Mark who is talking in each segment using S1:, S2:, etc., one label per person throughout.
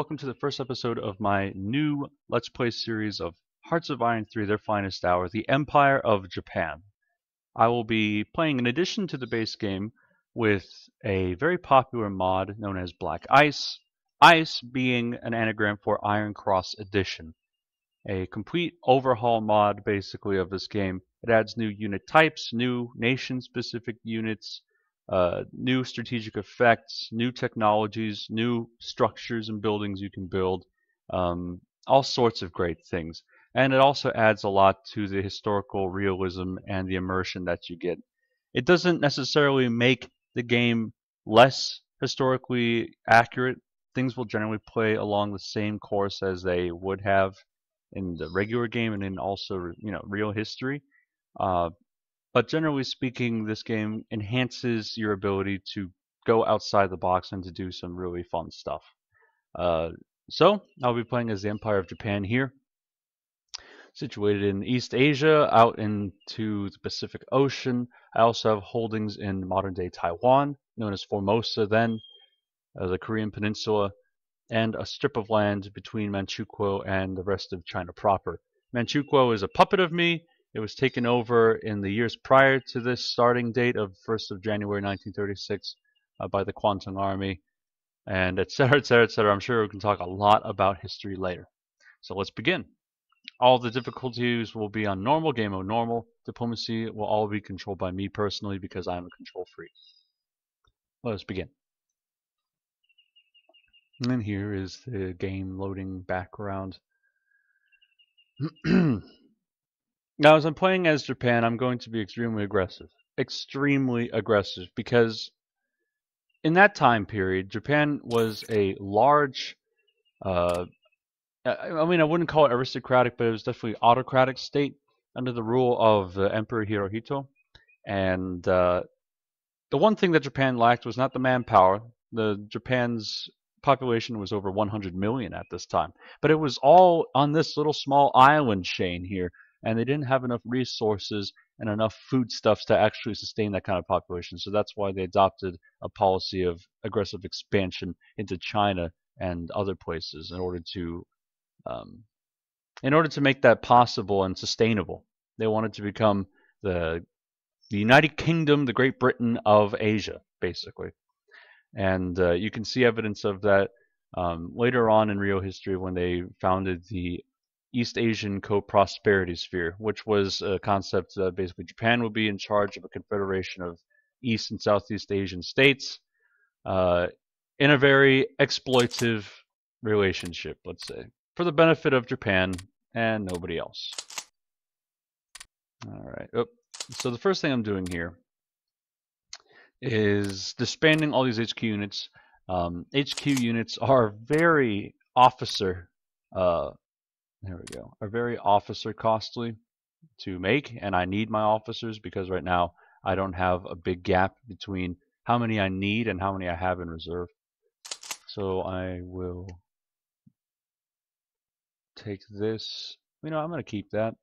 S1: welcome to the first episode of my new Let's Play series of Hearts of Iron 3, Their Finest Hour, the Empire of Japan. I will be playing in addition to the base game with a very popular mod known as Black I.C.E, ICE being an anagram for Iron Cross Edition. A complete overhaul mod basically of this game. It adds new unit types, new nation-specific units, new strategic effects, new technologies, new structures and buildings you can build, all sorts of great things. And it also adds a lot to the historical realism and the immersion that you get. It doesn't necessarily make the game less historically accurate. Things will generally play along the same course as they would have in the regular game and in also, real history. But generally speaking, this game enhances your ability to go outside the box and to do some really fun stuff. So I'll be playing as the Empire of Japan here, situated in East Asia, out into the Pacific Ocean. I also have holdings in modern-day Taiwan, known as Formosa then, the Korean Peninsula, and a strip of land between Manchukuo and the rest of China proper. Manchukuo is a puppet of me. It was taken over in the years prior to this starting date of 1st of January 1936 by the Kwantung Army, and etc., etc., etc. I'm sure we can talk a lot about history later. So let's begin. All the difficulties will be on normal, game mode normal. Diplomacy will all be controlled by me personally because I'm a control freak. Let us begin. And then here is the game loading background. Now, as I'm playing as Japan, I'm going to be extremely aggressive. Extremely aggressive, because in that time period, Japan was a large, I wouldn't call it aristocratic, but it was definitely autocratic state under the rule of Emperor Hirohito. And the one thing that Japan lacked was not the manpower. Japan's population was over 100 million at this time, but it was all on this little small island chain here. And they didn't have enough resources and enough foodstuffs to actually sustain that kind of population. So that's why they adopted a policy of aggressive expansion into China and other places in order to make that possible and sustainable. They wanted to become the United Kingdom, the Great Britain of Asia, basically. And you can see evidence of that later on in real history when they founded the East Asian Co-Prosperity Sphere, which was a concept that basically Japan would be in charge of a confederation of East and Southeast Asian states in a very exploitive relationship, let's say, for the benefit of Japan and nobody else. All right. So the first thing I'm doing here is disbanding all these HQ units. HQ units are very officer there we go. Are very officer costly to make, and I need my officers because right now I don't have a big gap between how many I need and how many I have in reserve. So I will take this. I'm going to keep that.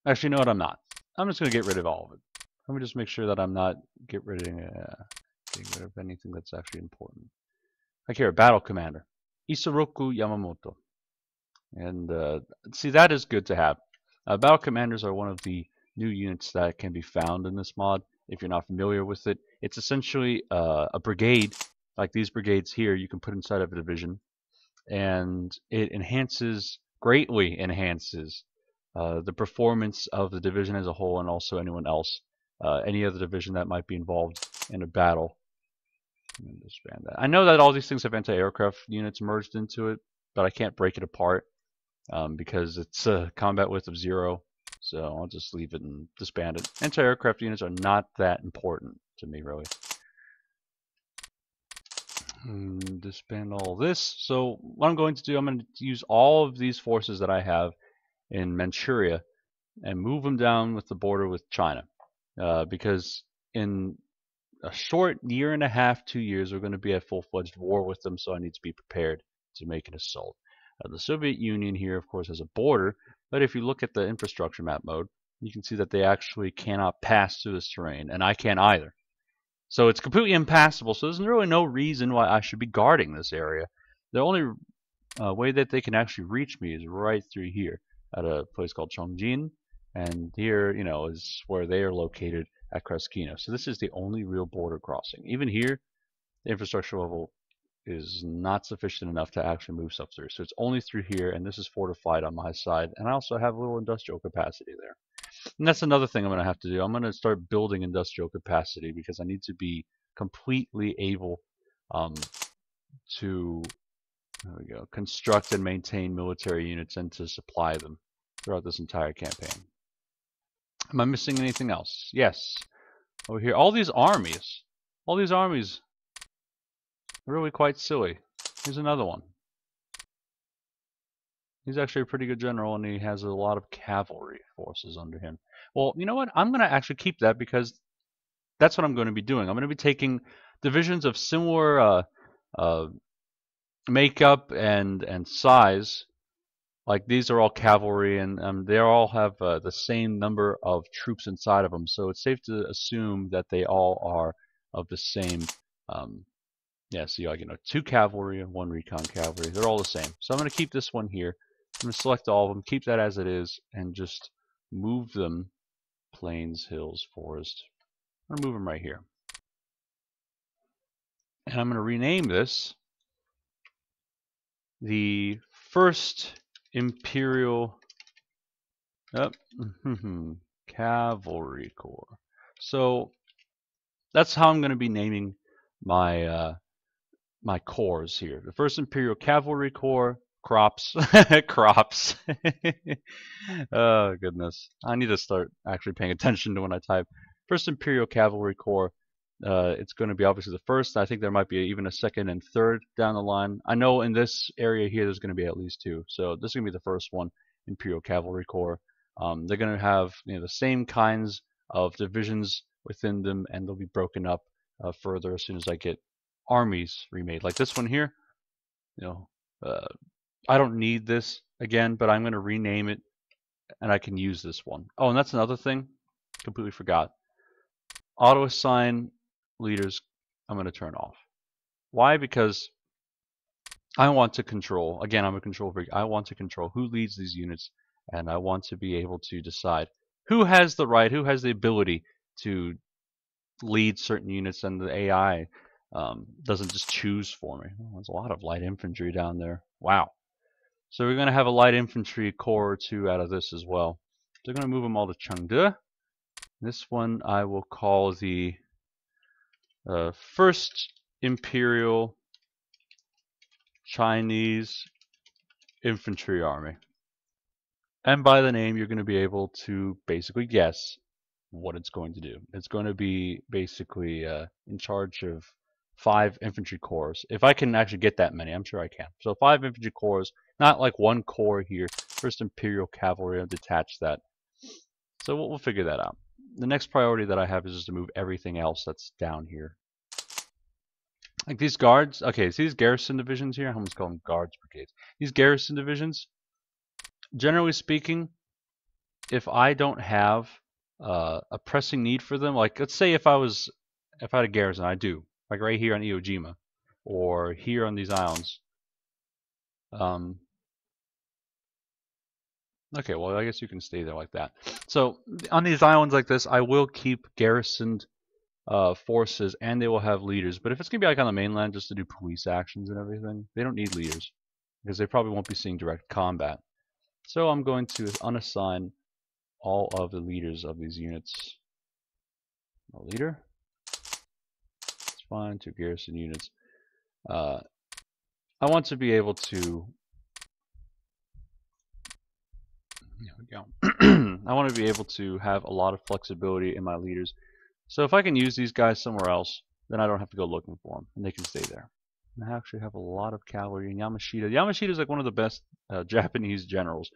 S1: Actually, you know what? I'm not. I'm just going to get rid of all of it. Let me just make sure that I'm not getting rid of anything that's actually important. Like here, Battle Commander. Isoroku Yamamoto. And see, that is good to have. Battle Commanders are one of the new units that can be found in this mod. If you're not familiar with it, it's essentially a brigade, like these brigades here, you can put inside of a division. And it greatly enhances the performance of the division as a whole and also anyone else, any other division that might be involved in a battle. Let me disband that. I know that all these things have anti-aircraft units merged into it, but I can't break it apart. Because it's a combat width of 0, so I'll just leave it and disband it. Anti-aircraft units are not that important to me, really. Disband all this. So what I'm going to do, I'm going to use all of these forces that I have in Manchuria and move them down with the border with China. Because in a short year and a half, 2 years, we're going to be at full-fledged war with them, so I need to be prepared to make an assault. The Soviet Union here, of course, has a border, but if you look at the infrastructure map mode, you can see that they actually cannot pass through this terrain, and I can't either. So it's completely impassable, so there's really no reason why I should be guarding this area. The only way that they can actually reach me is right through here at a place called Chongjin, and here, you know, is where they are located at Kreskino. So this is the only real border crossing. Even here, the infrastructure level is not sufficient enough to actually move stuff through. So it's only through here, and this is fortified on my side, and I also have a little industrial capacity there. And that's another thing I'm going to have to do. I'm going to start building industrial capacity because I need to be completely able to, there we go, construct and maintain military units and to supply them throughout this entire campaign. Am I missing anything else? Yes. Over here, all these armies are really quite silly. Here's another one. He's actually a pretty good general, and he has a lot of cavalry forces under him. Well, you know what? I'm going to actually keep that because that's what I'm going to be doing. I'm going to be taking divisions of similar makeup and size. Like these are all cavalry, and they all have the same number of troops inside of them. So it's safe to assume that they all are of the same. Yeah, so like, you know, 2 cavalry and 1 recon cavalry. They're all the same. So I'm going to keep this one here. I'm going to select all of them, keep that as it is, and just move them. Plains, hills, forest. I'm going to move them right here. And I'm going to rename this the First Imperial Cavalry Corps. So that's how I'm going to be naming my my corps here. The First Imperial Cavalry Corps. Crops. Crops. Oh, goodness. I need to start actually paying attention to when I type. First Imperial Cavalry Corps. It's going to be obviously the first. I think there might be even a second and third down the line. I know in this area here there's going to be at least 2. So this is going to be the first one, Imperial Cavalry Corps. They're going to have, you know, the same kinds of divisions within them, and they'll be broken up further as soon as I get armies remade. Like this one here. You know, I don't need this again, but I'm going to rename it, and I can use this one. Oh, and that's another thing. Completely forgot. Auto assign leaders, I'm going to turn off. Why? Because I want to control, again, I'm a control freak. I want to control who leads these units, and I want to be able to decide who has the right, who has the ability to lead certain units, and the AI doesn't just choose for me. Oh, there's a lot of light infantry down there. Wow. So we're going to have a light infantry corps or 2 out of this as well. So we're going to move them all to Chengde. This one I will call the First Imperial Chinese Infantry Army. And by the name, you're going to be able to basically guess what it's going to do. It's going to be basically in charge of 5 infantry corps. If I can actually get that many, I'm sure I can. So 5 infantry corps, not like 1 corps here. First Imperial Cavalry, I'll detach that. So we'll figure that out. The next priority that I have is just to move everything else that's down here. Like these guards, okay, see these garrison divisions here? I almost call them guards brigades. These garrison divisions, generally speaking, if I don't have a pressing need for them, like let's say if I had a garrison, I do, like right here on Iwo Jima, or here on these islands. Okay, well I guess you can stay there like that. So on these islands like this, I will keep garrisoned forces, and they will have leaders. But if it's gonna be like on the mainland, just to do police actions and everything, they don't need leaders because they probably won't be seeing direct combat. So I'm going to unassign all of the leaders of these units. No leader. It's fine. 2 garrison units. I want to be able to. There we go. I want to be able to have a lot of flexibility in my leaders. So if I can use these guys somewhere else, then I don't have to go looking for them, and they can stay there. And I actually have a lot of cavalry in Yamashita. Yamashita is like one of the best Japanese generals.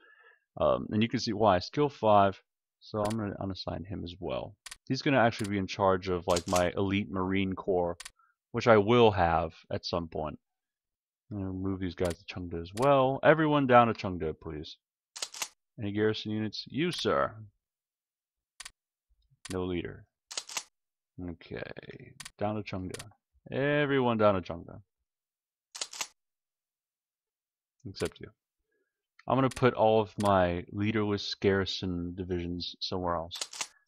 S1: And you can see why. Skill 5, so I'm going to unassign him as well. He's going to actually be in charge of like my elite Marine Corps, which I will have at some point. I'm going to move these guys to Chengde as well. Everyone down to Chengde, please. Any garrison units? You, sir. No leader. Okay, down to Chengde. Everyone down to Chengde. except you. I'm going to put all of my leaderless garrison divisions somewhere else.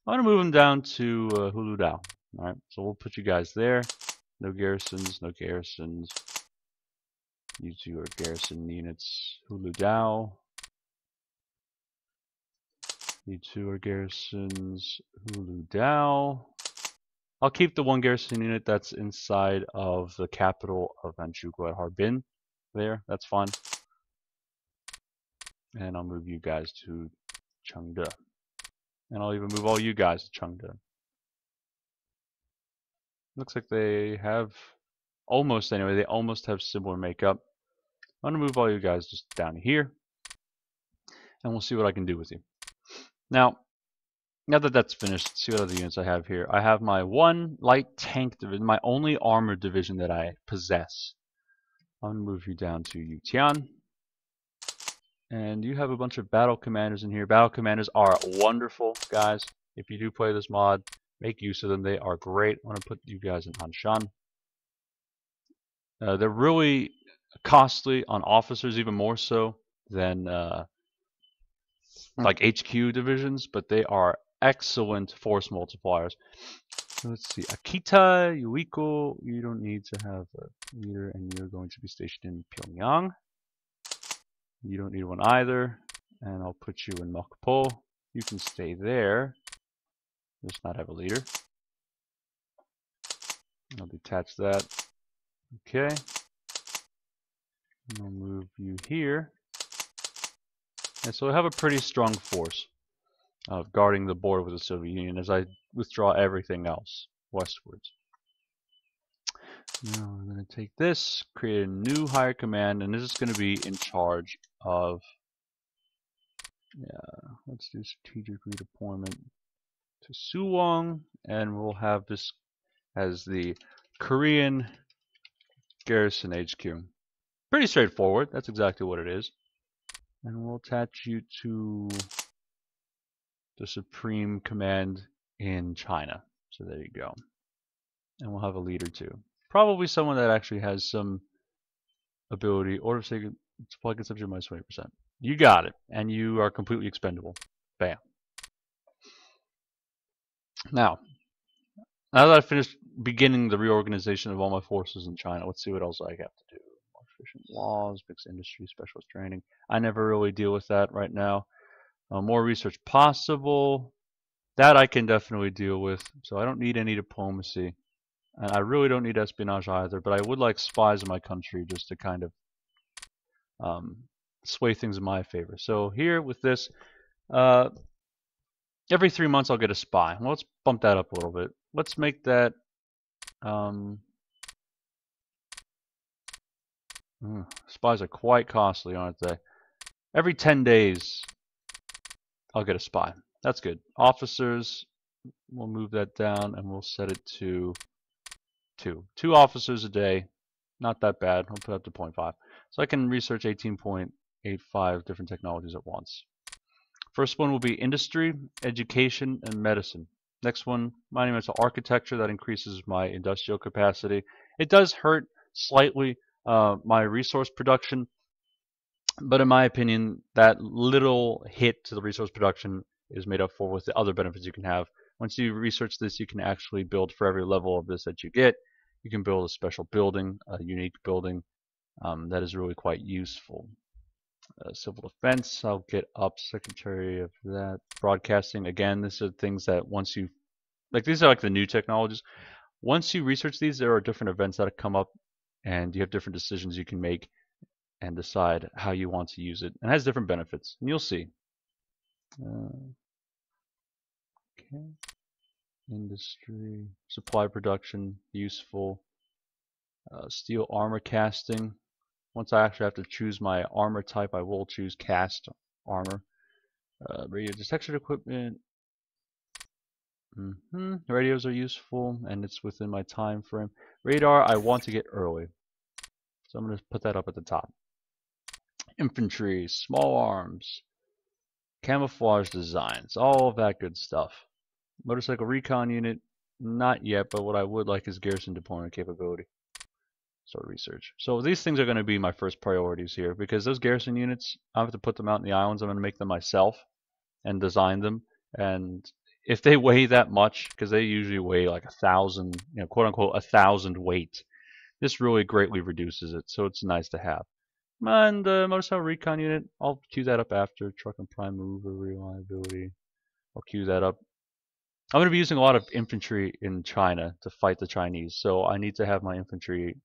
S1: I'm going to move them down to Huludao. Alright, so we'll put you guys there. No garrisons, no garrisons. You two are garrison units. Huludao. You two are garrisons. Huludao. I'll keep the one garrison unit that's inside of the capital of Manchukuo at Harbin. There, that's fine. And I'll move you guys to Chengde. And I'll even move all you guys to Chengde. Looks like they have almost, anyway, they almost have similar makeup. I'm going to move all you guys just down here. And we'll see what I can do with you. Now that that's finished, see what other units I have here. I have my one light tank division, my only armored division that I possess. I'm going to move you down to Yutian. And you have a bunch of battle commanders in here. Battle commanders are wonderful, guys. If you do play this mod, make use of them. They are great. I want to put you guys in Anshan. They're really costly on officers, even more so than like HQ divisions, but they are excellent force multipliers. So let's see. Akita, Yuiko, you don't need to have a leader, and you're going to be stationed in Pyongyang. You don't need one either, and I'll put you in Mokpo. You can stay there. Just not have a leader. I'll detach that. Okay. And I'll move you here. And so I have a pretty strong force of guarding the border with the Soviet Union as I withdraw everything else westwards. Now I'm going to take this, create a new higher command, and this is going to be in charge of, let's do strategic redeployment to Suwon, and we'll have this as the Korean Garrison HQ. Pretty straightforward, that's exactly what it is. And we'll attach you to the Supreme Command in China. So there you go. And we'll have a leader too. Probably someone that actually has some ability. Order of supply consumption minus 20%. You got it. And you are completely expendable. Bam. Now that I've finished beginning the reorganization of all my forces in China, let's see what else I have to do. More efficient laws, mixed industry, specialist training. I never really deal with that right now. More research possible. That I can definitely deal with. So I don't need any diplomacy. And I really don't need espionage either, but I would like spies in my country just to kind of sway things in my favor. So here with this, every 3 months I'll get a spy. Well, let's bump that up a little bit. Let's make that spies are quite costly, aren't they? Every 10 days I'll get a spy. That's good. Officers, we'll move that down and we'll set it to 2. 2 officers a day. Not that bad. I'll put it up to 0.5. So I can research 18.85 different technologies at once. First one will be industry, education, and medicine. Next one, monumental architecture. That increases my industrial capacity. It does hurt slightly my resource production, but in my opinion, that little hit to the resource production is made up for with the other benefits you can have. Once you research this, you can actually build for every level of this that you get. You can build a special building, a unique building that is really quite useful. Civil defense, I'll get up secretary of that. Broadcasting, again, these are things that once you, like these are like the new technologies. Once you research these, there are different events that come up and you have different decisions you can make and decide how you want to use it. And it has different benefits, and you'll see. Okay. Industry, supply production, useful. Steel armor casting. Once I actually have to choose my armor type, I will choose cast armor. Radio detection equipment. Radios are useful, and it's within my time frame. Radar, I want to get early, so I'm going to put that up at the top. Infantry, small arms, camouflage designs, all of that good stuff. Motorcycle recon unit, not yet, but what I would like is garrison deployment capability. Start research. So these things are going to be my first priorities here because those garrison units, I have to put them out in the islands. I'm going to make them myself and design them. And if they weigh that much, because they usually weigh like 1,000, quote unquote, 1,000 weight, this really greatly reduces it. So it's nice to have. And the motorcycle recon unit, I'll queue that up after. Truck and prime mover reliability. I'll queue that up. I'm going to be using a lot of infantry in China to fight the Chinese, so I need to have my infantry,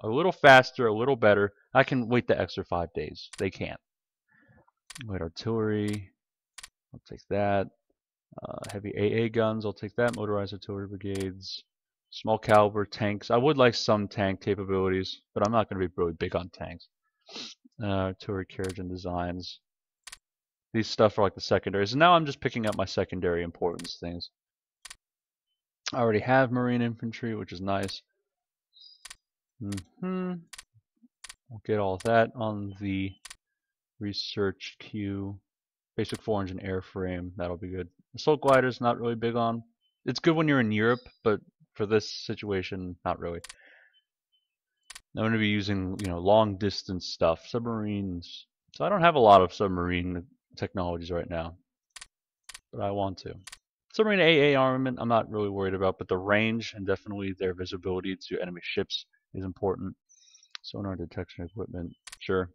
S1: a little faster, a little better. I can wait the extra 5 days. They can't. Light artillery, I'll take that. Heavy AA guns, I'll take that. Motorized artillery brigades. Small caliber tanks. I would like some tank capabilities, but I'm not going to be really big on tanks. Artillery carriage and designs. These stuff are like the secondaries. And now I'm just picking up my secondary importance things. I already have marine infantry, which is nice. I'll get all of that on the research queue. Basic 4-engine airframe, that'll be good. Assault gliders, not really big on. It's good when you're in Europe, but for this situation, not really. I'm going to be using, long distance stuff, submarines. So I don't have a lot of submarine technologies right now, but I want to. Submarine AA armament, I'm not really worried about, but the range and definitely their visibility to enemy ships is important. Sonar detection equipment, sure.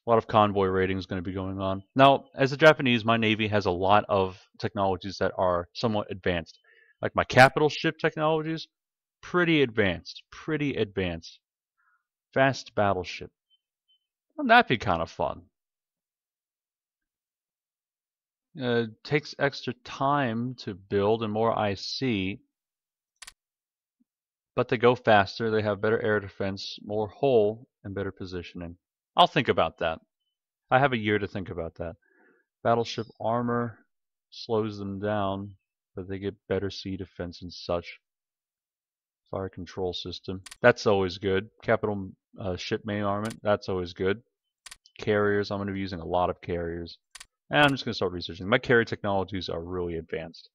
S1: A lot of convoy raiding is going to be going on. Now, as a Japanese, my Navy has a lot of technologies that are somewhat advanced. Like my capital ship technologies, pretty advanced, pretty advanced. Fast battleship. Wouldn't that be kind of fun? Takes extra time to build and more IC, but they go faster, they have better air defense, more hull, and better positioning. I'll think about that. I have a year to think about that. Battleship armor slows them down, but they get better sea defense and such. Fire control system, that's always good. Capital ship main armament, that's always good. Carriers, I'm going to be using a lot of carriers. And I'm just going to start researching. My carrier technologies are really advanced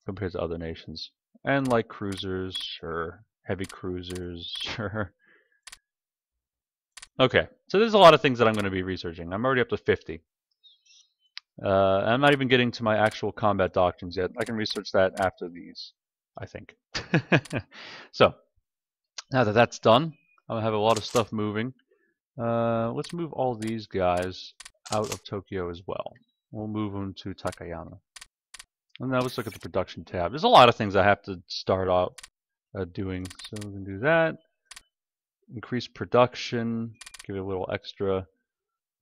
S1: compared to other nations. And like cruisers, sure. Heavy cruisers, sure. Okay, so there's a lot of things that I'm going to be researching. I'm already up to 50. I'm not even getting to my actual combat doctrines yet. I can research that after these, I think. So, now that that's done, I'm going to have a lot of stuff moving. Let's move all these guys out of Tokyo as well. We'll move them to Takayama. And now let's look at the production tab. There's a lot of things I have to start out doing. So we can do that. Increase production. Give it a little extra.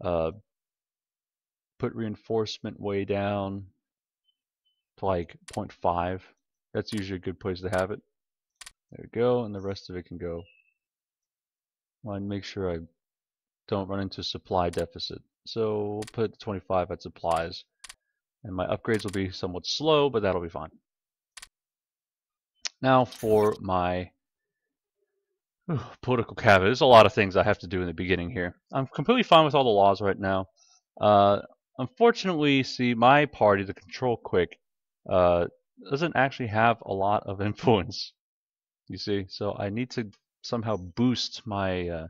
S1: Put reinforcement way down to like 0.5. That's usually a good place to have it. There we go. And the rest of it can go. I want to make sure I don't run into supply deficit. So we'll put 25 at supplies. And my upgrades will be somewhat slow, but that'll be fine. Now for my political cabinet. There's a lot of things I have to do in the beginning here. I'm completely fine with all the laws right now. Unfortunately, see, my party, the Control Quick, doesn't actually have a lot of influence. You see, so I need to somehow boost my... oh,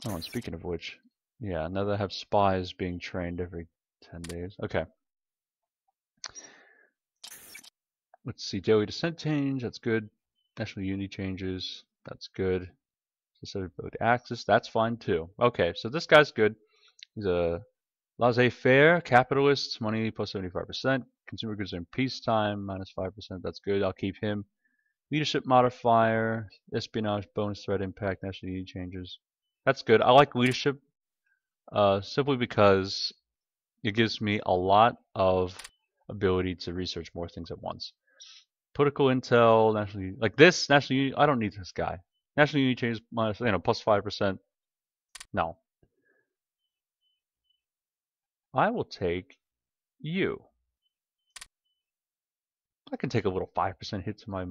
S1: and speaking of which, yeah, now that I have spies being trained every 10 days. Okay. Let's see, daily descent change, that's good. National unity changes, that's good. Accessibility axis, that's fine too. Okay, so this guy's good. He's a laissez-faire, capitalist, money plus 75%. Consumer goods in peacetime, minus 5%, that's good. I'll keep him. Leadership modifier, espionage, bonus threat impact, national unity changes. That's good. I like leadership simply because it gives me a lot of ability to research more things at once. Political intel, national unity, like this, national unity, I don't need this guy. National unity changes minus, plus 5%. No. I will take you. I can take a little 5% hit to my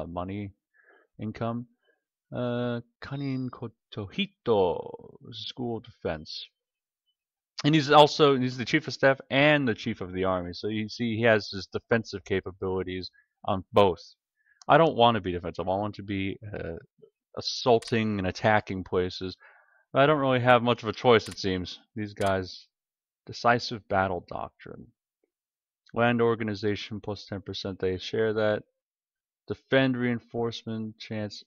S1: money income. Kanin Kotohito, School of Defense. And he's the chief of staff and the chief of the army. So you see he has his defensive capabilities on both. I don't want to be defensive. I want to be assaulting and attacking places. But I don't really have much of a choice, it seems. These guys, decisive battle doctrine. Land organization plus 10%, they share that. Defend reinforcement chance.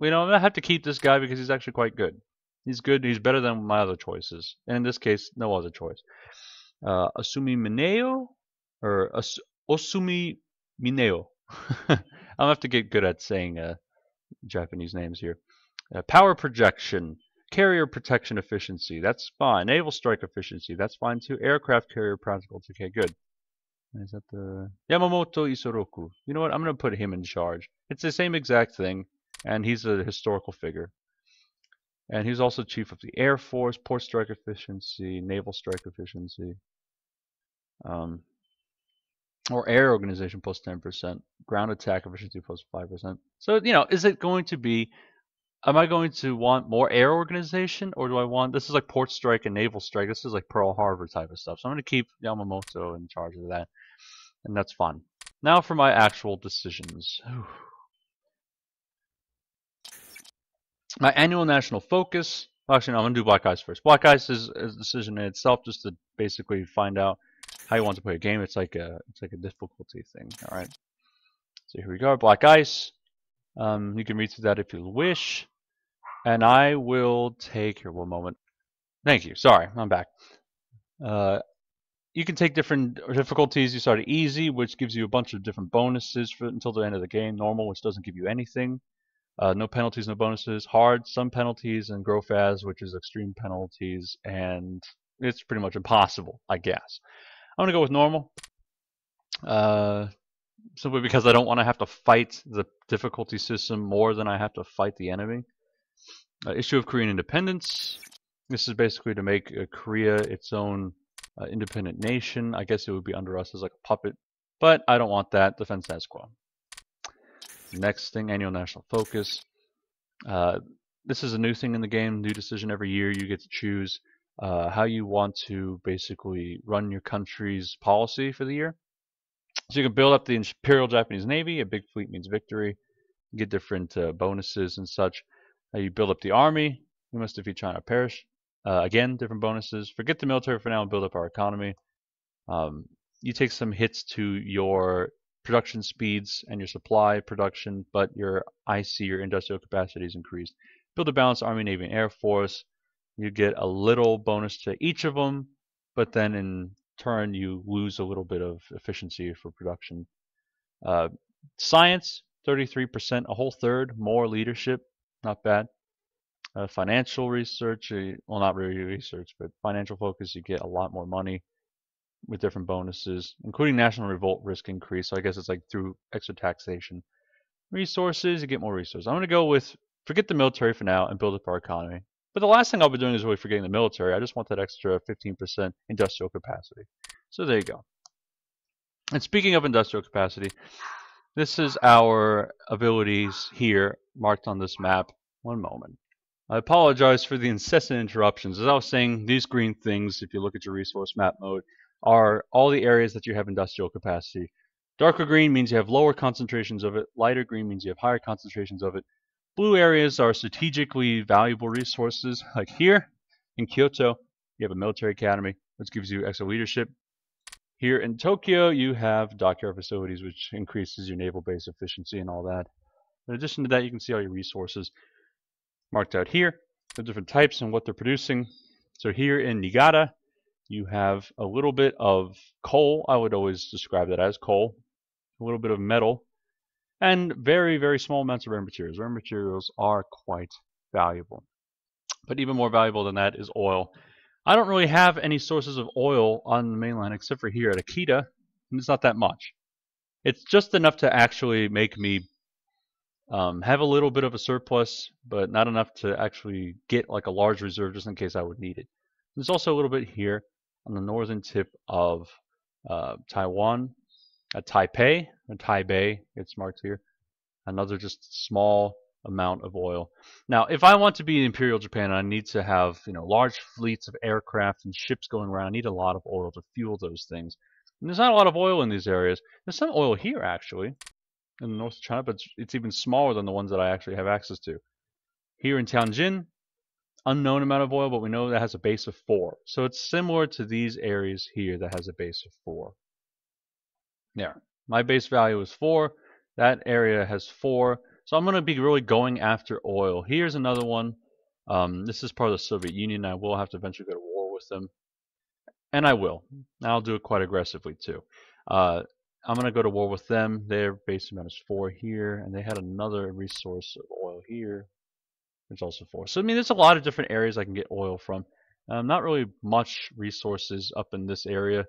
S1: I'm gonna have to keep this guy because he's actually quite good. He's good, he's better than my other choices. And in this case, no other choice. Asumi Mineo? Or Osumi Mineo. I'll have to get good at saying Japanese names here. Power projection. Carrier protection efficiency. That's fine. Naval strike efficiency. That's fine too. Aircraft carrier practical. Okay, good. Is that the Yamamoto Isoroku? You know what? I'm going to put him in charge. It's the same exact thing, and he's a historical figure. And he's also chief of the Air Force, port strike efficiency, naval strike efficiency, or air organization plus 10%, ground attack efficiency plus 5%. So, is it going to be, am I going to want more air organization, or do I want, this is like port strike and naval strike, this is like Pearl Harbor type of stuff. So I'm going to keep Yamamoto in charge of that, and that's fun. Now for my actual decisions. My annual national focus. Actually, no, I'm going to do Black I.C.E first. Black I.C.E is a decision in itself, just to basically find out how you want to play a game. It's like a difficulty thing. All right. So here we go. Black I.C.E. You can read through that if you wish. And I will take here one moment. Thank you. Sorry, I'm back. You can take different difficulties. You start at easy, which gives you a bunch of different bonuses until the end of the game. Normal, which doesn't give you anything. No penalties, no bonuses. Hard, some penalties, and grow fast, which is extreme penalties, and it's pretty much impossible, I guess. I'm gonna go with normal, simply because I don't want to have to fight the difficulty system more than I have to fight the enemy. Issue of Korean independence. This is basically to make Korea its own independent nation. I guess it would be under us as like a puppet, but I don't want that. Defense status quo. Next thing, annual national focus. This is a new thing in the game, new decision every year. You get to choose how you want to basically run your country's policy for the year. So you can build up the Imperial Japanese Navy. A big fleet means victory. You get different bonuses and such. You build up the army. We must defeat China or perish. Again, different bonuses. Forget the military for now and build up our economy. You take some hits to your production speeds and your supply production, but your IC, your industrial capacity, is increased. Build a balanced Army, Navy, and Air Force. You get a little bonus to each of them, but then in turn you lose a little bit of efficiency for production. Science, 33%, a whole third more leadership, not bad. Financial research, well, not really research, but financial focus, you get a lot more money with different bonuses, including national revolt risk increase. So I guess it's like through extra taxation. Resources, you get more resources. I'm going to go with forget the military for now and build up our economy. But the last thing I'll be doing is really forgetting the military. I just want that extra 15% industrial capacity. So there you go. And speaking of industrial capacity, this is our abilities here marked on this map. One moment. I apologize for the incessant interruptions. As I was saying, these green things, if you look at your resource map mode, are all the areas that you have industrial capacity. Darker green means you have lower concentrations of it. Lighter green means you have higher concentrations of it. Blue areas are strategically valuable resources. Like here in Kyoto, you have a military academy, which gives you extra leadership. Here in Tokyo, you have dockyard facilities, which increases your naval base efficiency and all that. In addition to that, you can see all your resources marked out here, the different types and what they're producing. So here in Niigata, you have a little bit of coal. I would always describe that as coal. A little bit of metal. And very, very small amounts of rare materials. Rare materials are quite valuable. But even more valuable than that is oil. I don't really have any sources of oil on the mainland except for here at Akita. And it's not that much. It's just enough to actually make me have a little bit of a surplus, but not enough to actually get like a large reserve just in case I would need it. There's also a little bit here on the northern tip of Taiwan, at Taipei, or Taipei, it's marked here. Another just small amount of oil. Now, if I want to be Imperial Japan, I need to have large fleets of aircraft and ships going around. I need a lot of oil to fuel those things. And there's not a lot of oil in these areas. There's some oil here actually, in the north of China, but it's even smaller than the ones that I actually have access to. Here in Tianjin, unknown amount of oil, but we know that has a base of 4. So it's similar to these areas here that has a base of 4. There. My base value is 4. That area has 4. So I'm going to be really going after oil. Here's another one. This is part of the Soviet Union. I will have to eventually go to war with them. And I will. I'll do it quite aggressively too. I'm going to go to war with them. Their base amount is 4 here. And they had another resource of oil here, which is also 4. So, I mean, there's a lot of different areas I can get oil from. Not really much resources up in this area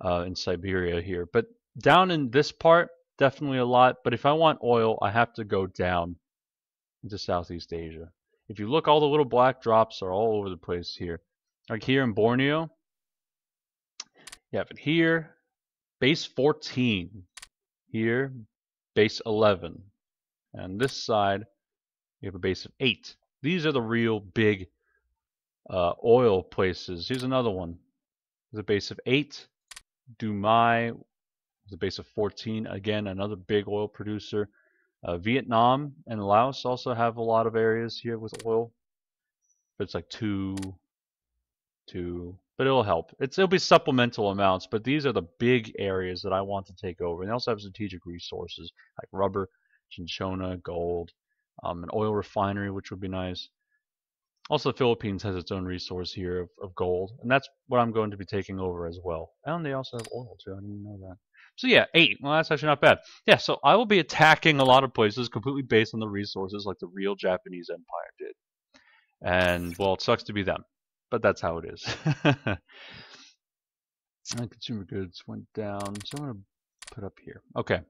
S1: in Siberia here. But down in this part, definitely a lot. But if I want oil, I have to go down into Southeast Asia. If you look, all the little black drops are all over the place here. Like here in Borneo, you have it here, base 14. Here, base 11. And this side, you have a base of 8. These are the real big oil places. Here's another one. There's a base of 8. Dumai, the base of 14. Again, another big oil producer. Vietnam and Laos also have a lot of areas here with oil. But it's like 2. But it'll help. It'll be supplemental amounts, but these are the big areas that I want to take over. And they also have strategic resources like rubber, cinchona, gold, an oil refinery, which would be nice. Also, the Philippines has its own resource here of gold, and that's what I'm going to be taking over as well. And they also have oil too. I didn't even know that. So yeah, 8. Well, that's actually not bad. Yeah, so I will be attacking a lot of places completely based on the resources like the real Japanese Empire did. And, well, it sucks to be them, but that's how it is. Consumer goods went down, so I'm going to put up here. Okay.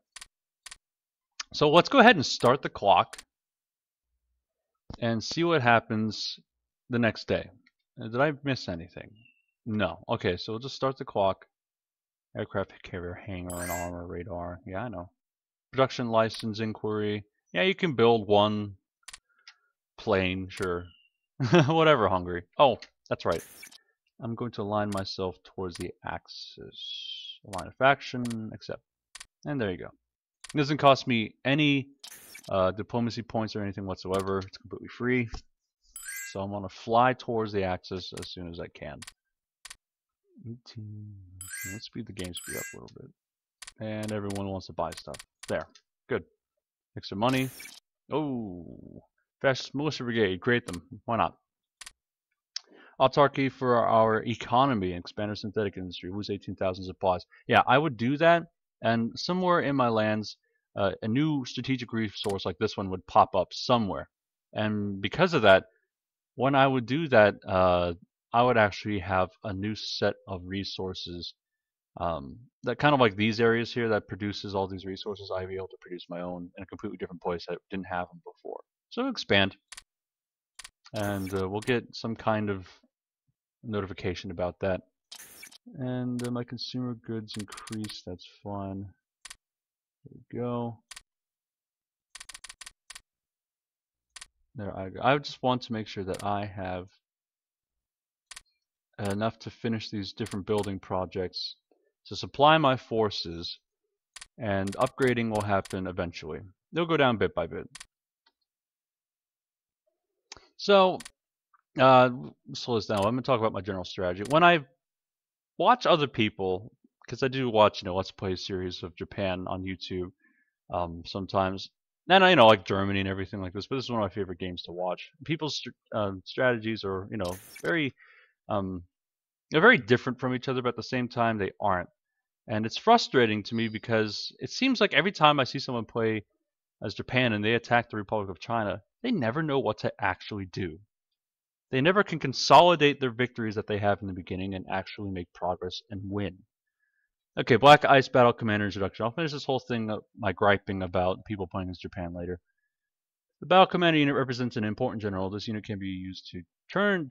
S1: So let's go ahead and start the clock and see what happens the next day. Did I miss anything? No. Okay, so we'll just start the clock. Aircraft carrier, hangar, and armor, radar. Yeah, I know. Production license inquiry. Yeah, you can build one plane, sure. Whatever, Hungary. Oh, that's right. I'm going to align myself towards the axis. Line of action, accept. And there you go. It doesn't cost me any diplomacy points or anything whatsoever. It's completely free. So I'm going to fly towards the axis as soon as I can. 18. Let's speed the game speed up a little bit. And everyone wants to buy stuff. There. Good. Extra money. Oh. Fascist militia brigade. Create them. Why not? Autarky for our economy and expand our synthetic industry. Lose 18,000 supplies. Yeah, I would do that. And somewhere in my lands, a new strategic resource like this one would pop up somewhere. And because of that, when I would do that, I would actually have a new set of resources that kind of like these areas here that produces all these resources. I'd be able to produce my own in a completely different place that didn't have them before. So expand. And we'll get some kind of notification about that. And my consumer goods increase. That's fine. There we go. There I go. I just want to make sure that I have enough to finish these different building projects to supply my forces, and upgrading will happen eventually. They'll go down bit by bit. So, slow this down. I'm going to talk about my general strategy. When I watch other people, because I do watch, Let's Play series of Japan on YouTube sometimes, and I like Germany and everything like this, but this is one of my favorite games to watch. People's strategies are, very, they're very different from each other, but at the same time they aren't. And it's frustrating to me because it seems like every time I see someone play as Japan and they attack the Republic of China, they never know what to actually do. They never can consolidate their victories that they have in the beginning and actually make progress and win. Okay, Black I.C.E. Battle Commander Introduction. I'll finish this whole thing up by griping about people playing as Japan later. The Battle Commander unit represents an important general. This unit can be used to turn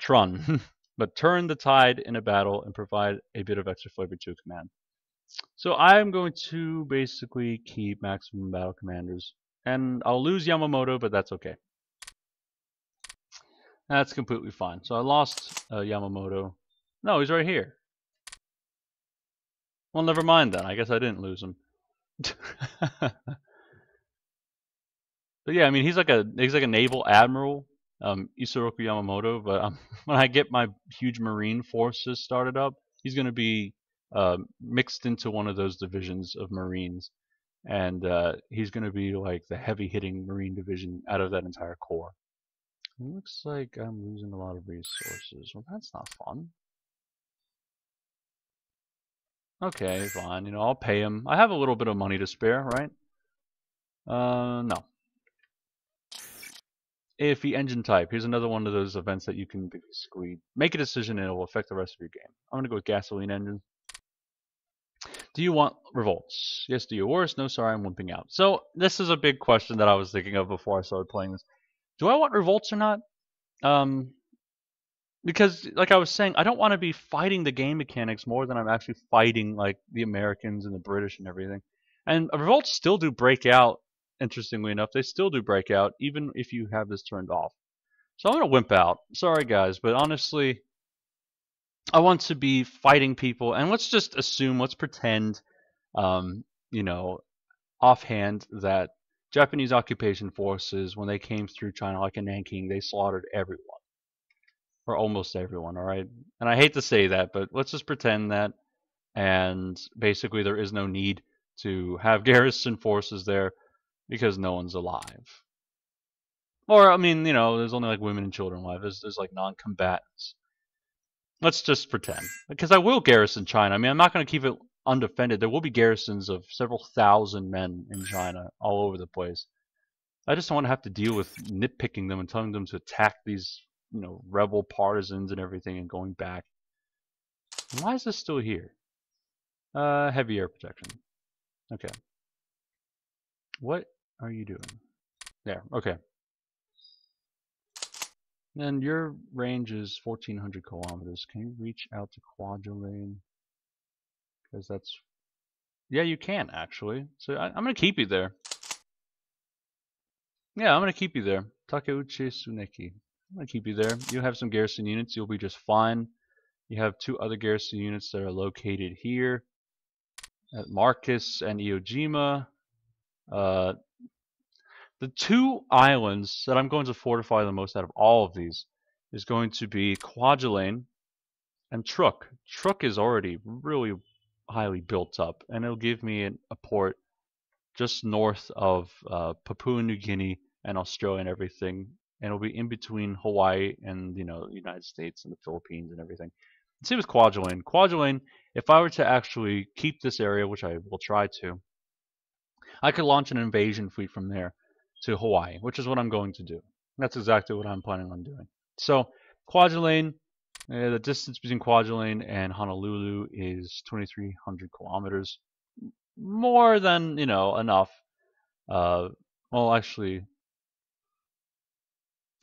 S1: the tide in a battle and provide a bit of extra flavor to a command. So I'm going to basically keep maximum battle commanders. And I'll lose Yamamoto, but that's okay. That's completely fine. So I lost Yamamoto. No, he's right here. Well, never mind then. I guess I didn't lose him. But yeah, I mean, he's like a naval admiral. Isoroku Yamamoto, but when I get my huge marine forces started up, he's going to be mixed into one of those divisions of marines, and he's going to be like the heavy hitting marine division out of that entire corps. It looks like I'm losing a lot of resources. Well, that's not fun. Okay, fine. You know, I'll pay him. I have a little bit of money to spare, right? No. AFE engine type. Here's another one of those events that you can basically make a decision and it will affect the rest of your game. I'm gonna go with gasoline engine. Do you want revolts? Yes, do you? Worse? No, sorry, I'm wimping out. So this is a big question that I was thinking of before I started playing this. Do I want revolts or not? Because like I was saying, I don't want to be fighting the game mechanics more than I'm actually fighting like the Americans and the British and everything. And revolts still do break out. Interestingly enough, they still do break out even if you have this turned off. So I'm gonna wimp out. Sorry guys, but honestly, I want to be fighting people, and let's just assume, let's pretend, you know, offhand that Japanese occupation forces, when they came through China, like in Nanking, they slaughtered everyone. Or almost everyone, alright? And I hate to say that, but let's just pretend that, and basically there is no need to have garrison forces there because no one's alive. Or, I mean, you know, there's only like women and children alive. There's like non-combatants. Let's just pretend. Because I will garrison China. I mean, I'm not going to keep it undefended. There will be garrisons of several thousand men in China all over the place. I just don't want to have to deal with nitpicking them and telling them to attack these, you know, rebel partisans and everything and going back. Why is this still here? Heavy air protection. Okay. What are you doing? There. Okay. And your range is 1,400 kilometers. Can you reach out to Kwajalein? Because that's... Yeah, you can, actually. So I'm going to keep you there. Yeah, I'm going to keep you there. Takeuchi Tsuneki. I'm going to keep you there. You have some garrison units. You'll be just fine. You have 2 other garrison units that are located here at Marcus and Iojima. The 2 islands that I'm going to fortify the most out of all of these is going to be Kwajalein and Truk. Truk is already really highly built up, and it'll give me a port just north of Papua New Guinea and Australia and everything, and it'll be in between Hawaii and, you know, the United States and the Philippines and everything. Same with Kwajalein. Kwajalein, if I were to actually keep this area, which I will try to, I could launch an invasion fleet from there to Hawaii, which is what I'm going to do. That's exactly what I'm planning on doing. So Kwajalein, the distance between Kwajalein and Honolulu is 2,300 kilometers. More than, you know, enough. Well, actually,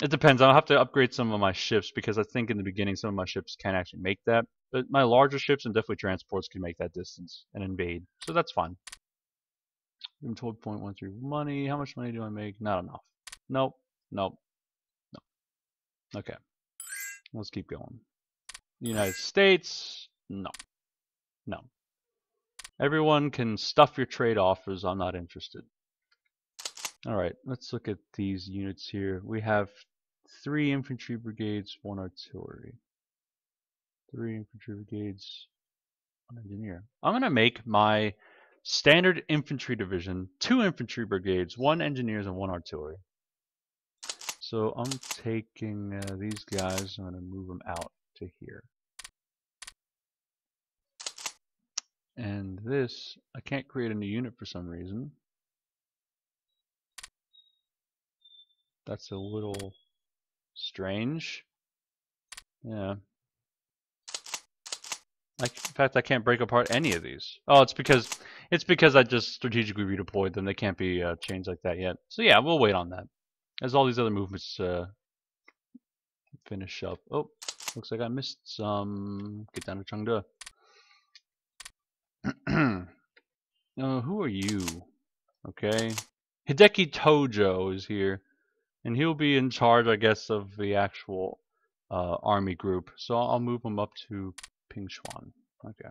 S1: it depends. I'll have to upgrade some of my ships because I think in the beginning some of my ships can actually make that. But my larger ships and definitely transports can make that distance and invade. So that's fine. I'm 12.13 money. How much money do I make? Not enough. Nope. Nope. Nope. Okay. Let's keep going. United States. No. No. Everyone can stuff your trade offers. I'm not interested. Alright, let's look at these units here. We have 3 infantry brigades, 1 artillery. 3 infantry brigades, 1 engineer. I'm going to make my standard infantry division 2 infantry brigades, 1 engineers, and 1 artillery. So I'm taking these guys, I'm going to move them out to here. And this, I can't create a new unit for some reason. That's a little strange. Yeah. In fact, I can't break apart any of these. Oh, it's because I just strategically redeployed them. They can't be changed like that yet. So yeah, we'll wait on that as all these other movements finish up. Oh, looks like I missed some. Get down to Chengde. Who are you? Okay, Hideki Tojo is here, and he'll be in charge, I guess, of the actual army group. So I'll move him up to Pingshuan. Okay.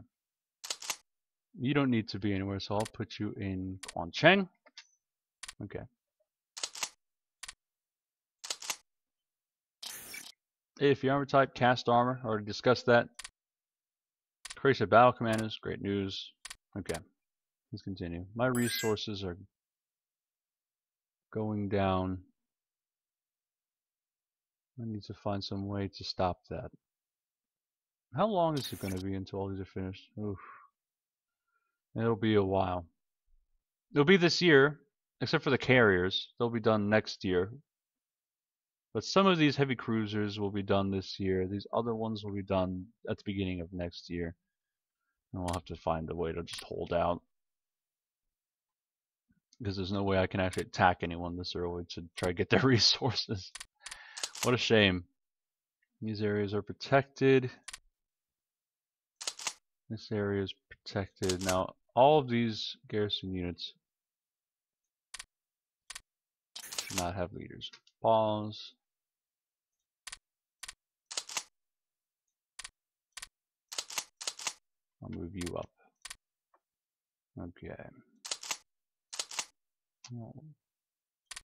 S1: You don't need to be anywhere, so I'll put you in Quancheng. Okay. If your armor type, cast armor. Already discussed that. Creation of battle commanders. Great news. Okay. Let's continue. My resources are going down. I need to find some way to stop that. How long is it going to be until all these are finished? Oof. It'll be a while. It'll be this year, except for the carriers. They'll be done next year. But some of these heavy cruisers will be done this year. These other ones will be done at the beginning of next year. And we'll have to find a way to just hold out. Because there's no way I can actually attack anyone this early to try to get their resources. What a shame. These areas are protected. This area is protected. Now, all of these garrison units should not have leaders. Pause. I'll move you up. Okay. I'll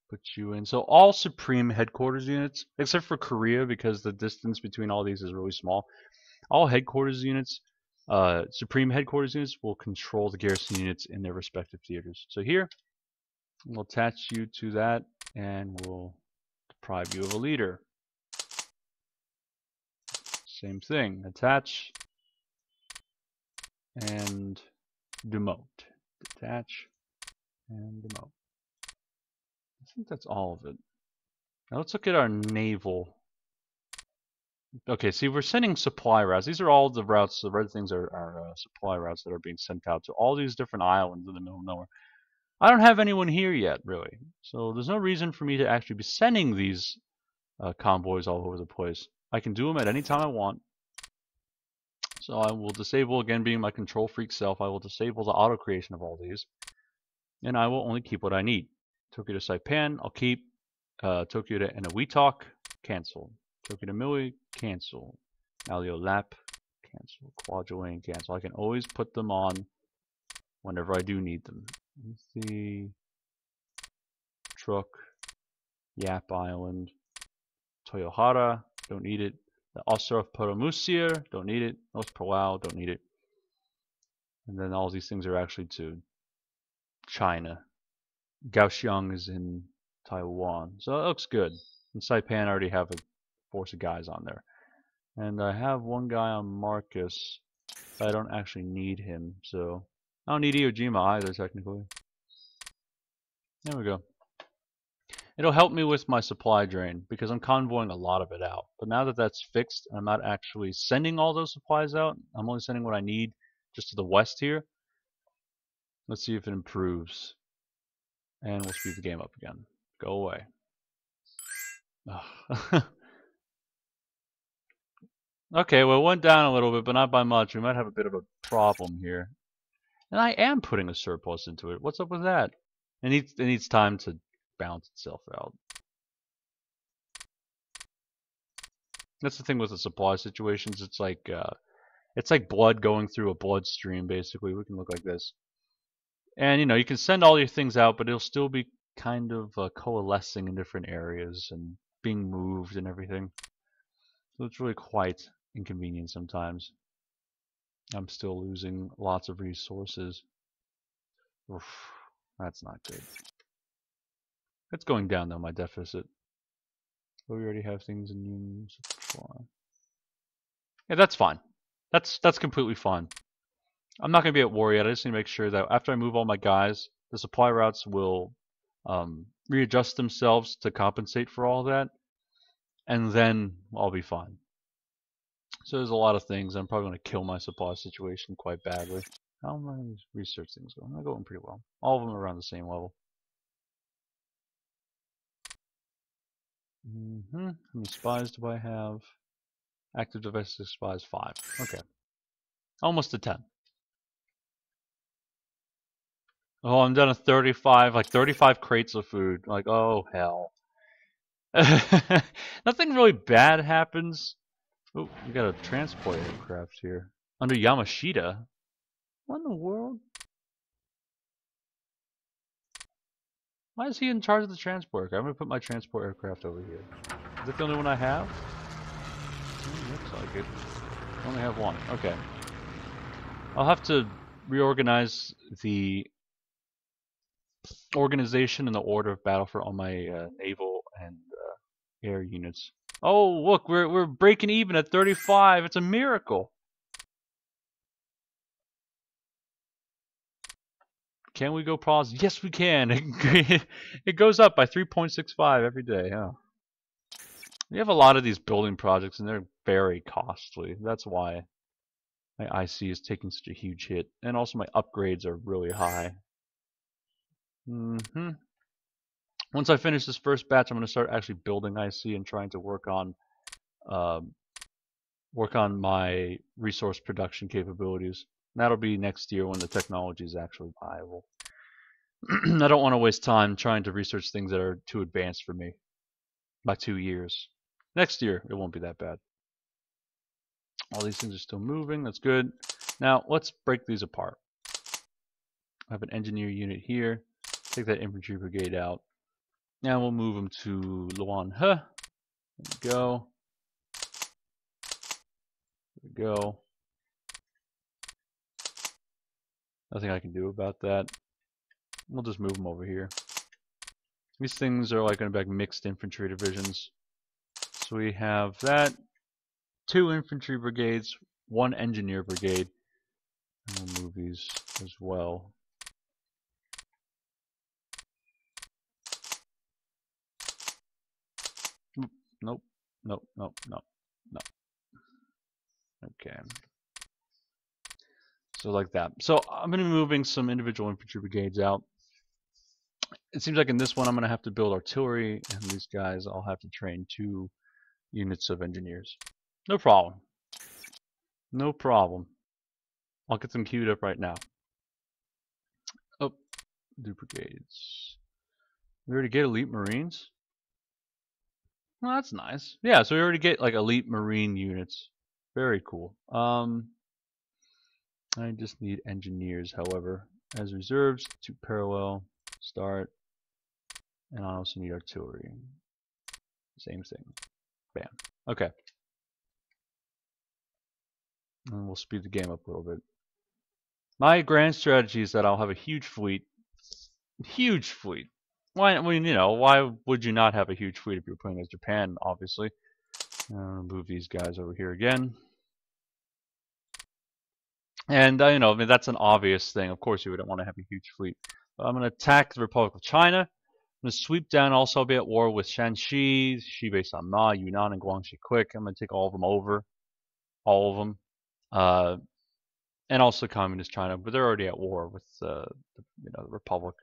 S1: put you in. So all Supreme Headquarters units, except for Korea, because the distance between all these is really small. All Headquarters units, Supreme Headquarters units will control the garrison units in their respective theaters. So here, we'll attach you to that, and we'll deprive you of a leader. Same thing, attach, and demote. Detach, and demote. I think that's all of it. Now let's look at our naval. Okay, see, we're sending supply routes. These are all the routes. The red things are supply routes that are being sent out to all these different islands in the middle of nowhere. I don't have anyone here yet, really. So there's no reason for me to actually be sending these convoys all over the place. I can do them at any time I want. So I will disable, again, being my control freak self, I will disable the auto creation of all these. And I will only keep what I need. Tokyo to Saipan, I'll keep. Tokyo to Eniwetok, cancel. Tokyo to Mili, cancel. Alio Lap, cancel. Kwajalein, cancel. I can always put them on whenever I do need them. Let's see. Truk, Yap Island, Toyohara, don't need it. The Osir of Poromusir, don't need it. North Palau, don't need it. And then all these things are actually to China. Kaohsiung is in Taiwan. So it looks good. In Saipan, I already have a force of guys on there. And I have one guy on Marcus, but I don't actually need him. So I don't need Iojima either, technically. There we go. It'll help me with my supply drain because I'm convoying a lot of it out. But now that that's fixed, I'm not actually sending all those supplies out. I'm only sending what I need just to the west here. Let's see if it improves. And we'll speed the game up again. Go away. Okay, well, it went down a little bit, but not by much. We might have a bit of a problem here. And I am putting a surplus into it. What's up with that? It needs time to balance itself out. That's the thing with the supply situations. It's like blood going through a bloodstream, basically. We can look like this. And, you can send all your things out, but it'll still be kind of coalescing in different areas and being moved and everything. So it's really quite inconvenient sometimes. I'm still losing lots of resources. Oof, that's not good. It's going down, though, my deficit. But we already have things in union supply. Yeah, that's fine. That's completely fine. I'm not going to be at war yet. I just need to make sure that after I move all my guys, the supply routes will readjust themselves to compensate for all that. And then I'll be fine. So there's a lot of things. I'm probably going to kill my supply situation quite badly. How are my research things going? They're going pretty well. All of them are around the same level. How many spies do I have? Active domestic spies 5. Okay. Almost to 10. Oh, I'm down to 35, like 35 crates of food. Like, oh hell. Nothing really bad happens. Oh, we got a transport aircraft here. Under Yamashita? What in the world? Why is he in charge of the transport aircraft? I'm going to put my transport aircraft over here. Is that the only one I have? like it. I only have one. Okay. I'll have to reorganize the organization and the order of battle for all my naval and air units. Oh, look, we're breaking even at 35. It's a miracle. Can we go pause? Yes, we can. It goes up by 3.65 every day. Huh? We have a lot of these building projects, and they're very costly. That's why my I.C.E. is taking such a huge hit, and also my upgrades are really high. Once I finish this first batch, I'm going to start actually building I.C.E. and trying to work on my resource production capabilities. And that'll be next year when the technology is actually viable. I don't want to waste time trying to research things that are too advanced for me by 2 years. Next year, it won't be that bad. All these things are still moving. That's good. Now, let's break these apart. I have an engineer unit here. Take that infantry brigade out. Now we'll move them to Luan He. There we go. There we go. Nothing I can do about that. We'll just move them over here. These things are like going to be like mixed infantry divisions. So we have that. 2 infantry brigades, 1 engineer brigade. And we'll move these as well. Nope, nope, nope, nope, nope. Okay. So like that. So I'm going to be moving some individual infantry brigades out. It seems like in this one I'm going to have to build artillery, and these guys I'll have to train 2 units of engineers. No problem. No problem. I'll get them queued up right now. Oh, do brigades. We already get elite marines? Well, that's nice. Yeah, so we already get like elite marine units. Very cool. I just need engineers, however, as reserves to parallel start, and I also need artillery. Same thing. Bam. Okay. And we'll speed the game up a little bit. My grand strategy is that I'll have a huge fleet. Huge fleet. Why? I mean, you know, why would you not have a huge fleet if you're playing as Japan? Obviously. I'll move these guys over here again. And you know, I mean, that's an obvious thing. Of course, you wouldn't want to have a huge fleet. But I'm going to attack the Republic of China. I'm going to sweep down. Also, I'll be at war with Shanxi, Xibei Sanma, Yunnan, and Guangxi quick. I'm going to take all of them over. All of them. And also Communist China, but they're already at war with the Republic,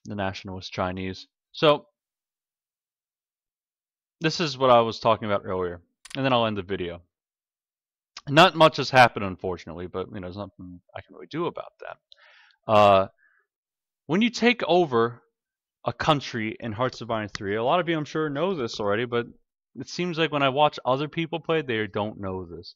S1: the nationalist Chinese. So this is what I was talking about earlier, and then I'll end the video. Not much has happened, unfortunately, but you know, there's nothing I can really do about that. When you take over a country in Hearts of Iron 3, a lot of you, I'm sure, know this already, but it seems like when I watch other people play, they don't know this.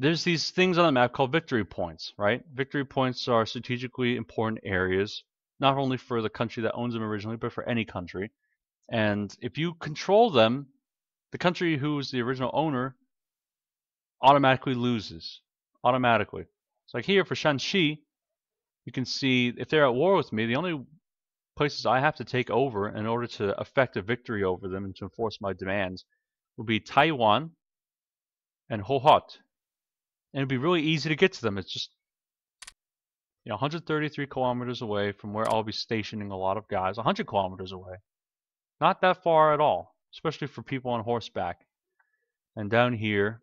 S1: There's these things on the map called victory points, right? Victory points are strategically important areas, not only for the country that owns them originally, but for any country. And if you control them, the country who's the original owner automatically loses. Automatically. So like here for Shanxi, you can see if they're at war with me, the only places I have to take over in order to effect a victory over them and to enforce my demands would be Taiwan and Hohhot. And it'd be really easy to get to them. It's just 133 kilometers away from where I'll be stationing a lot of guys. 100 kilometers away. Not that far at all, especially for people on horseback. And down here,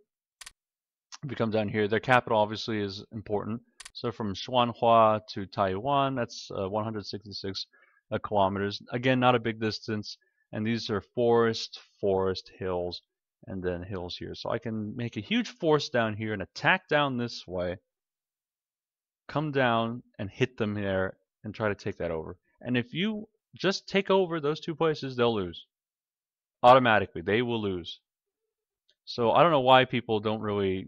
S1: if you come down here, their capital obviously is important. So from Xuanhua to Taiwan, that's 166 kilometers. Again, not a big distance. And these are forest, hills, and then hills here. So I can make a huge force down here and attack down this way, come down and hit them there and try to take that over. And if you just take over those 2 places, they'll lose. Automatically, they will lose. So I don't know why people don't really,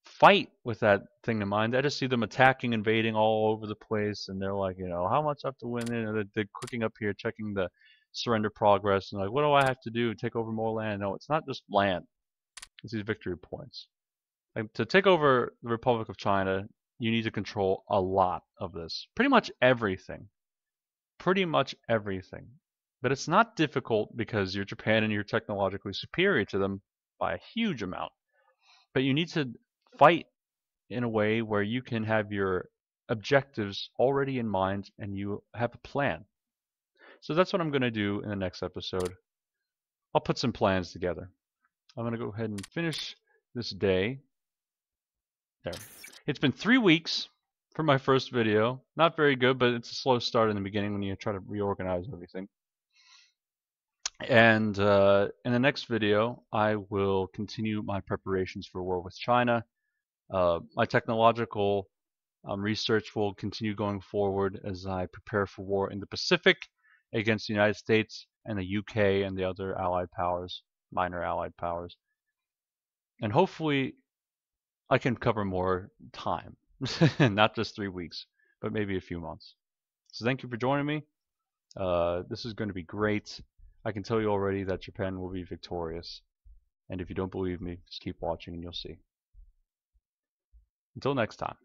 S1: fight with that thing in mind. I just see them attacking, invading all over the place, and they're like, how much I have to win? And they're clicking up here, checking the surrender progress, and like, what do I have to do? Take over more land? No, it's not just land. It's these victory points. Like, to take over the Republic of China, you need to control a lot of this. Pretty much everything. Pretty much everything. But it's not difficult because you're Japan and you're technologically superior to them by a huge amount. But you need to fight in a way where you can have your objectives already in mind and you have a plan. So that's what I'm going to do in the next episode. I'll put some plans together. I'm going to go ahead and finish this day. There. It's been 3 weeks for my first video. Not very good, but it's a slow start in the beginning when you try to reorganize everything. And in the next video, I will continue my preparations for war with China. My technological research will continue going forward as I prepare for war in the Pacific against the United States and the UK and the other allied powers, minor allied powers. And hopefully I can cover more time, not just 3 weeks, but maybe a few months. So thank you for joining me. This is going to be great. I can tell you already that Japan will be victorious. And if you don't believe me, just keep watching and you'll see. Until next time.